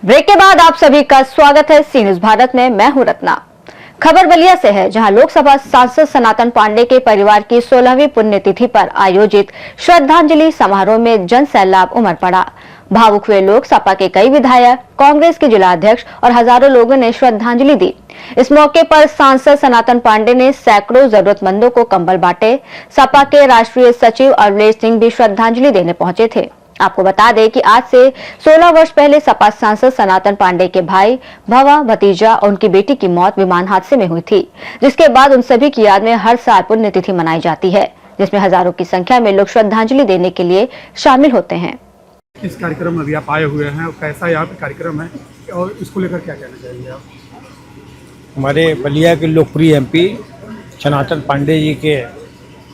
Break के बाद आप सभी का स्वागत है सी न्यूज भारत में। मैं हूं रत्ना। खबर बलिया से है, जहां लोकसभा सांसद सनातन पांडे के परिवार की 16वीं पुण्यतिथि पर आयोजित श्रद्धांजलि समारोह में जन सैलाब उमड़ पड़ा। भावुक हुए लोग, सपा के कई विधायक, कांग्रेस के जिला अध्यक्ष और हजारों लोगों ने श्रद्धांजलि दी। इस मौके पर सांसद सनातन पांडे ने सैकड़ों जरूरतमंदों को कंबल बांटे। सपा के राष्ट्रीय सचिव अवलेश सिंह भी श्रद्धांजलि देने पहुंचे थे। आपको बता दें कि आज से 16 वर्ष पहले सपा सांसद सनातन पांडे के भाई, भवा, भतीजा और उनकी बेटी की मौत विमान हादसे में हुई थी, जिसके बाद उन सभी की याद में हर साल पुण्यतिथि मनाई जाती है, जिसमें हजारों की संख्या में लोग श्रद्धांजलि देने के लिए शामिल होते हैं। इस कार्यक्रम में अभी आप आए हुए हैं और कैसा यहाँ पे कार्यक्रम है और इसको लेकर क्या कहना चाहेंगे आप? हमारे बलिया के लोकप्रिय एमपी सनातन पांडे जी के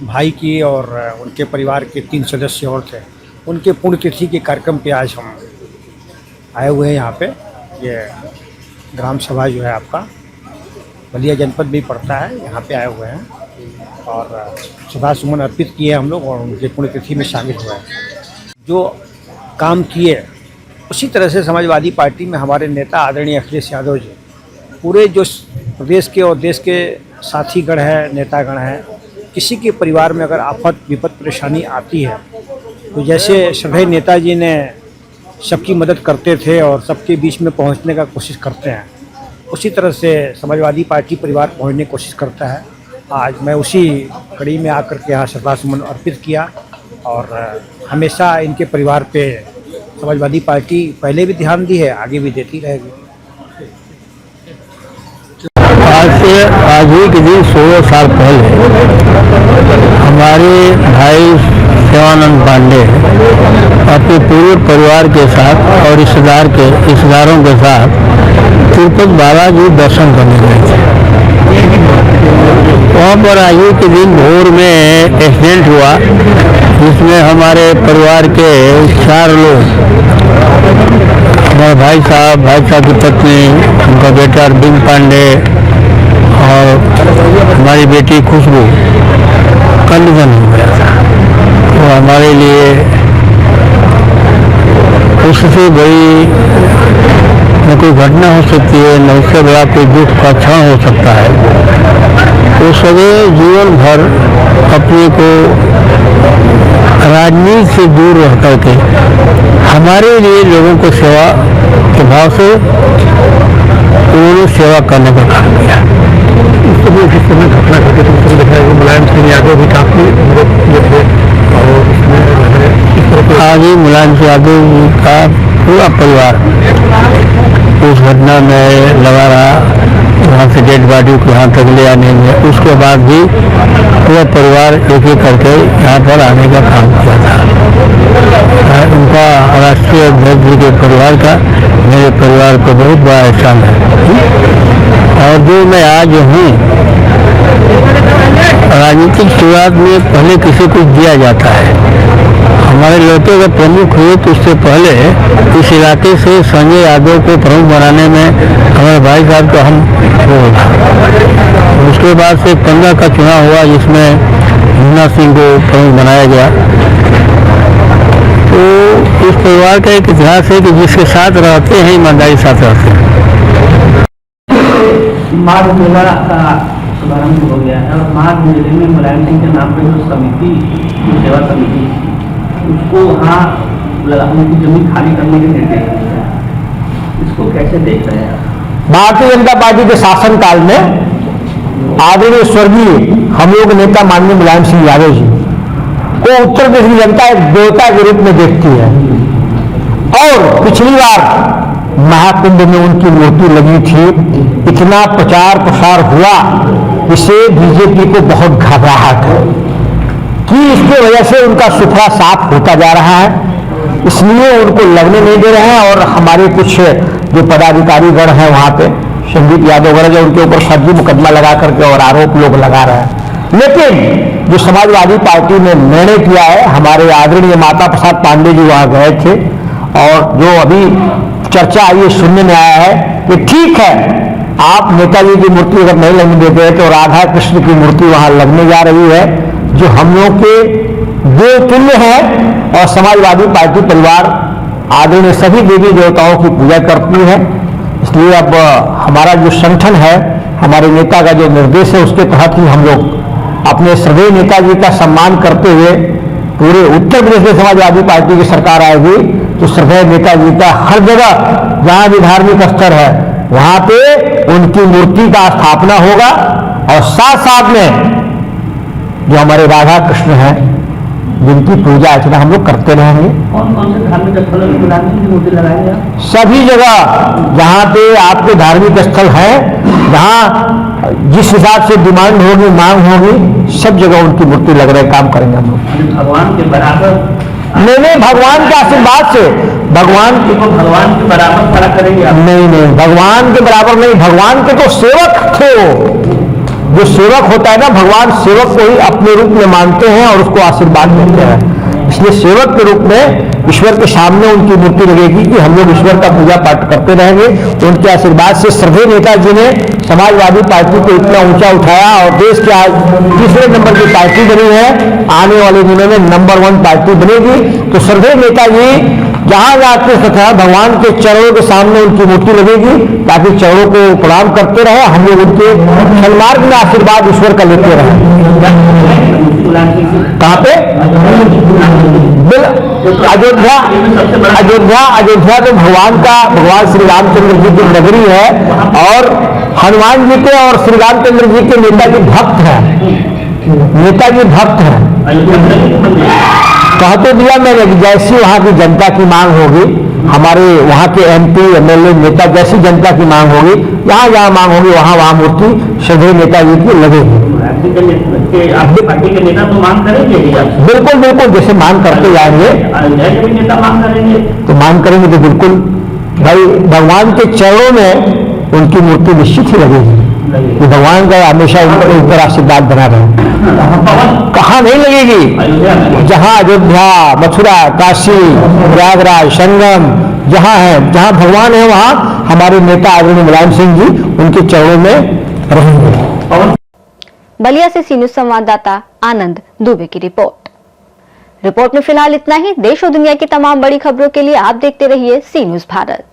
भाई की और उनके परिवार के 3 सदस्य और थे, उनके पुण्यतिथि के कार्यक्रम पे आज हम आए हुए हैं यहाँ पे। ये ग्राम सभा जो है आपका बलिया जनपद भी पड़ता है, यहाँ पे आए हुए हैं और श्रद्धा सुमन अर्पित किए हम लोग और उनके पुण्यतिथि में शामिल हुए हैं। जो काम किए उसी तरह से समाजवादी पार्टी में हमारे नेता आदरणीय अखिलेश यादव जी पूरे जो प्रदेश के और देश के साथीगण हैं, नेतागण हैं, किसी के परिवार में अगर आफत विपत परेशानी आती है तो जैसे सभी नेताजी ने सबकी मदद करते थे और सबके बीच में पहुंचने का कोशिश करते हैं, उसी तरह से समाजवादी पार्टी परिवार पहुंचने की कोशिश करता है। आज मैं उसी कड़ी में आकर के यहाँ श्रद्धा सुमन अर्पित किया और हमेशा इनके परिवार पे समाजवादी पार्टी पहले भी ध्यान दी है, आगे भी देती रहेगी। आज ही के दिन 16 साल पहले हमारे भाई शिवानंद पांडे अपने पूरे परिवार के साथ और रिश्तेदारों के साथ तिरुपति बालाजी दर्शन करने गए थे। वहाँ पर आज ही के दिन भोर में एक्सीडेंट हुआ, जिसमें हमारे परिवार के 4 लोग, हमारे भाई साहब की पत्नी, उनका बेटा अरविंद पांडे और हमारी बेटी खुशबू का निधन हो गया था। तो हमारे लिए उससे बड़ी न कोई घटना हो सकती है, न उससे बड़ा कोई दुख का क्षण हो सकता है। तो सभी जीवन भर अपने को राजनीति से दूर रह करके हमारे लिए लोगों को सेवा के भाव से उन्होंने सेवा करने का काम किया। इस समय घटना घटी तो उसमें देखा है मुलायम सिंह यादव भी काफ़ी मदद थे और इसमें आज ही मुलायम सिंह यादव जी का पूरा परिवार उस घटना में लगा रहा। वहाँ से डेड बॉडी को यहाँ तक ले आने में उसके बाद भी पूरा परिवार एक एक करके यहाँ पर आने का काम किया था। उनका राष्ट्रीय अध्यक्ष जी के परिवार का मेरे परिवार को बहुत बड़ा एहसान है। और जो मैं आज हूँ, राजनीतिक शुरुआत में पहले किसी को दिया जाता है। हमारे लड़के का प्रमुख हुए तो उससे पहले इस इलाके से संजय यादव को प्रमुख बनाने में हमारे भाई साहब को हम उसके बाद से 15 का चुनाव हुआ, जिसमें हिन्ना सिंह को प्रमुख बनाया गया। तो इस परिवार का एक इतिहास है कि जिसके साथ रहते हैं ईमानदारी साथ रहते हैं। माघ मेला का शुभारंभ हो गया है और माघ मेले में मुलायम सिंह के नाम पर जो समिति, जो सेवा समिति, उसको वहाँ लगाने की जमीन खाली करने के निर्देश दिए हैं। इसको कैसे देख रहे हैं? भारतीय जनता पार्टी के शासनकाल में आदरणीय स्वर्गीय हम लोग नेता माननीय मुलायम सिंह यादव जी को उत्तर प्रदेश की जनता एक देवता के रूप में देखती है और पिछली बार महाकुंभ में उनकी मूर्ति लगी थी। इतना प्रचार प्रसार हुआ, इससे बीजेपी को बहुत घबराहट है कि इसकी वजह से उनका सुथरा साफ होता जा रहा है, इसलिए उनको लगने नहीं दे रहे हैं। और हमारे कुछ जो पदाधिकारी गण हैं वहाँ पे, संदीप यादव वगैरह, जो उनके ऊपर फर्जी मुकदमा लगा करके और आरोप लोग लगा रहे हैं। लेकिन जो समाजवादी पार्टी ने निर्णय किया है, हमारे आदरणीय माता प्रसाद पांडे जी वहाँ गए थे और जो अभी चर्चा आई है, सुनने में आया है कि ठीक है, आप नेताजी की मूर्ति अगर नहीं लगने देते हैं तो राधा कृष्ण की मूर्ति वहाँ लगने जा रही है। जो हम लोग के देवतुल्य है, और समाजवादी पार्टी परिवार आदरणीय सभी देवी देवताओं की पूजा करती है। इसलिए अब हमारा जो संगठन है, हमारे नेता का जो निर्देश है, उसके तहत ही हम लोग अपने श्रद्धेय नेताजी का सम्मान करते हुए पूरे उत्तर प्रदेश में समाजवादी पार्टी की सरकार आएगी तो श्रद्धेय नेताजी का हर जगह जहां भी धार्मिक स्थल है वहां पे उनकी मूर्ति का स्थापना होगा, और साथ साथ में जो हमारे राधा कृष्ण हैं जिनकी पूजा अर्चना हम लोग करते रहेंगे। कौन कौन से धार्मिक स्थलों में प्रधानमंत्री की मूर्ति लगाएंगे आप? सभी जगह जहां पे आपके धार्मिक स्थल हैं, जहां जिस हिसाब से डिमांड होगी, मांग होगी, सब जगह उनकी मूर्ति लग रहे काम करेंगे हम लोग। भगवान के बराबर नहीं, भगवान के आशीर्वाद से, भगवान के बराबर खड़ा करेंगे आप? नहीं, भगवान के बराबर नहीं, भगवान के तो सेवक थे वो। जो सेवक होता है ना, भगवान सेवक को ही अपने रूप में मानते हैं और उसको आशीर्वाद देते हैं। इसलिए सेवक के रूप में ईश्वर के सामने उनकी मूर्ति लगेगी कि हम लोग ईश्वर का पूजा पाठ करते रहेंगे। उनके आशीर्वाद से श्रद्धेय नेताजी ने समाजवादी पार्टी को इतना ऊंचा उठाया और देश के आज तीसरे नंबर की पार्टी बनी है, आने वाले दिनों में नंबर 1 पार्टी बनेगी। तो श्रद्धेय नेताजी जहां जाते तथा भगवान के चरणों के सामने उनकी मूर्ति लगेगी ताकि चरणों को प्रणाम करते रहे, हम लोग उनके सन्मार्ग में आशीर्वाद ईश्वर का लेते रहे। कहाँ पे? अयोध्या। अयोध्या तो भगवान श्री रामचंद्र जी की नगरी है, और हनुमान जी के और श्री रामचंद्र जी के नेताजी भक्त हैं, नेताजी भक्त हैं। कह तो दिया मैंने कि जैसी वहां की जनता की मांग होगी, हमारे वहां के MP MLA नेता जैसी जनता की मांग होगी, जहां जहां मांग होगी वहां मूर्ति श्रद्धेय नेताजी की लगेगी। आपकी पार्टी के नेता तो मांग करेंगे? बिल्कुल, जैसे मांग करते जाएंगे नेता मांग करेंगे तो मांग करेंगे तो बिल्कुल भाई भगवान के चरणों में उनकी मूर्ति निश्चित ही लगेगी कि भगवान का हमेशा उनके ऊपर आशीर्वाद बना रहे। कहाँ नहीं लगेगी? जहाँ अयोध्या, मथुरा, काशी, प्रयागराज, संगम जहाँ है, जहाँ भगवान है, वहाँ हमारे नेता आदरणीय मुलायम सिंह जी उनके चरणों में रहेंगे। बलिया से सी न्यूज संवाददाता आनंद दुबे की रिपोर्ट में फिलहाल इतना ही। देश और दुनिया की तमाम बड़ी खबरों के लिए आप देखते रहिए सी न्यूज भारत।